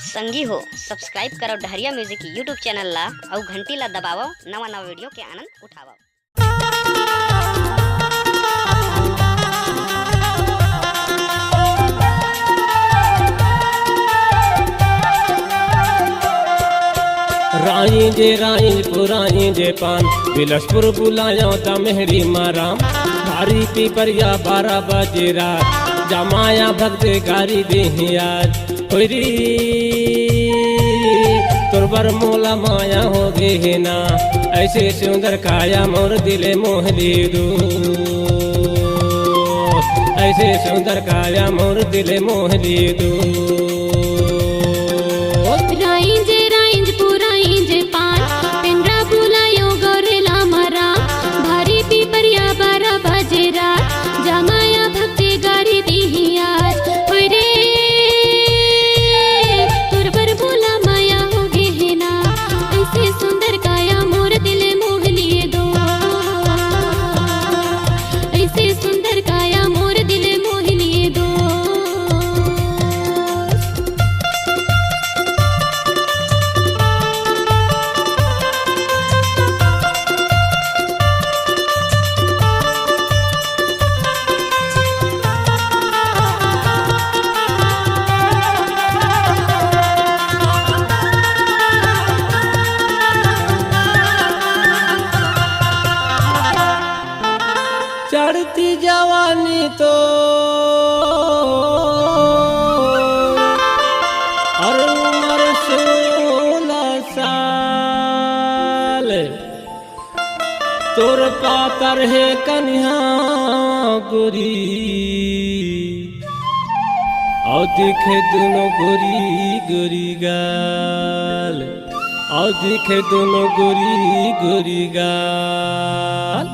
संगी हो सब्सक्राइब करो डहरिया म्यूजिक यूट्यूब चैनल ला और घंटी ला दबावो नवा नवा वीडियो के आनंद उठावो। राई पुराई जे पान बिलसपुर बुलायो ता मेहरी माराम भारी पीपरिया 12 बजे रात जमाया भक्त गारी दे आज होरी तुरबर मोला माया हो गे ना ऐसे सुंदर काया मोर दिले मोहली दू ऐसे सुंदर काया मोर दिले मोहली दू। चढ़ती जवानी तो और उम्र 16 साल तोर पातर है कन्या गोरी और दिखे दोनों गोरी गोरी गाल और दिखे दोनों गोरी गोरी गाल।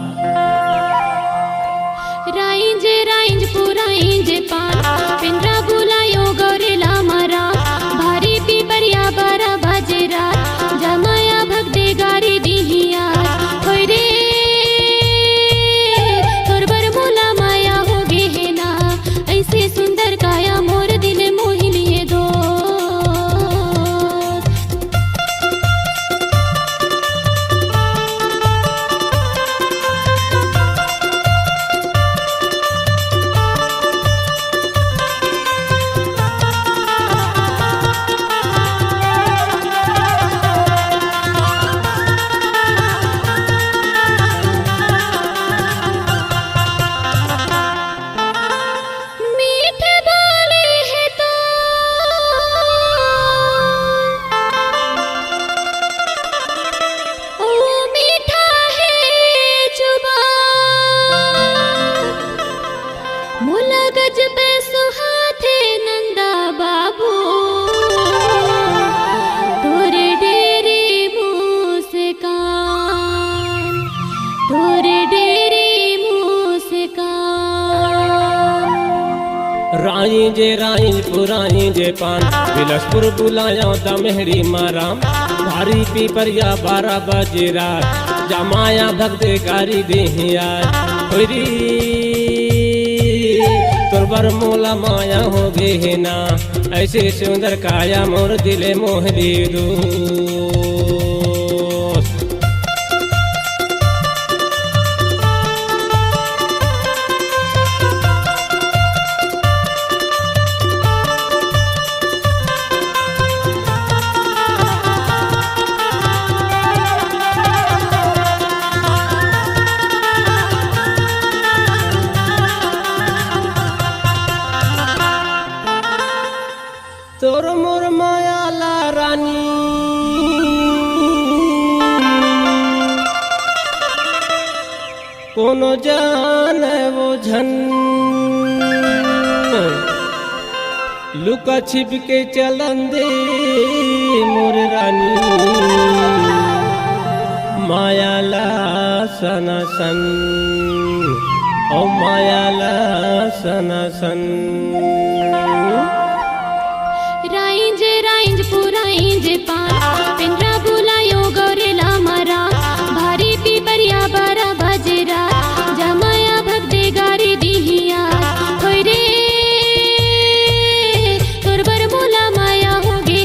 राइंज पुराइंज पान पिंजरा बुलायो गौरेला मारा भारी पीपरिया 12 बजे रात जमाया भक्ते गारी दिहिया होय रे तोरबर मोला माया हो गे है ना ऐसे सुंदर काया मोर दिल मोहि लिए दो। राई पुराई जे पान बिलसपुर बुलायो ता मेहरी माराम भारी पीपरिया 12 बजे रात जमाया भक्त गारी दे आज होरी तुरबर मोला माया हो गे ना ऐसे सुंदर काया मोर दिले मोहली दू। तोर मोर मायाला रानी कोनो जाने वो झन लुका छिप के चलन दे मोर रानी मायाला सना सन ओ मायाला सना सन। राइंज पुराइंज पान पिंजरा बुलायो गौरेला मारा भारी पीपरिया 12 बजे रात जमाया भक्ते गारी दिहिया होय रे तोरबर मोला माया हो गे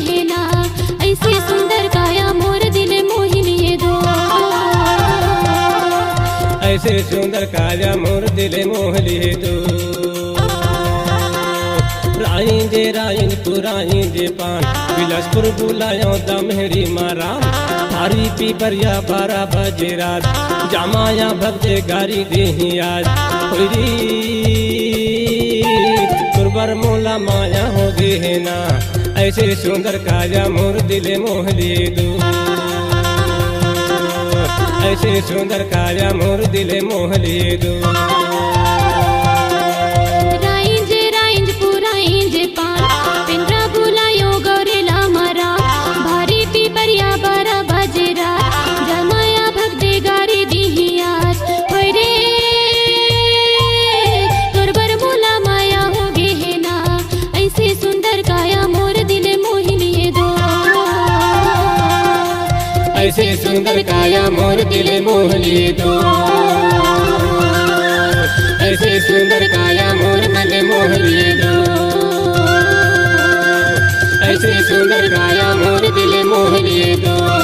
ऐसे सुंदर काया मोर दिल मोह लिए दो। राइन जे पान बिलासपुर बुलायो दमहरी माराम। थारी पीपरिया 12 बजे रात जमाया भगते गारी देही आज। तुरबर मोला माया हो गे ना ऐसे सुंदर काया मोर दिल मोह लिए दो। ऐसे सुंदर काया मोर दिल मोह लिए दो। ऐसे सुंदर काया मोर दिल मोह लिए दो। ऐसे सुंदर काया मोर मन मोह लिए दो। ऐसे सुंदर काया मोर दिल मोह लिए दो।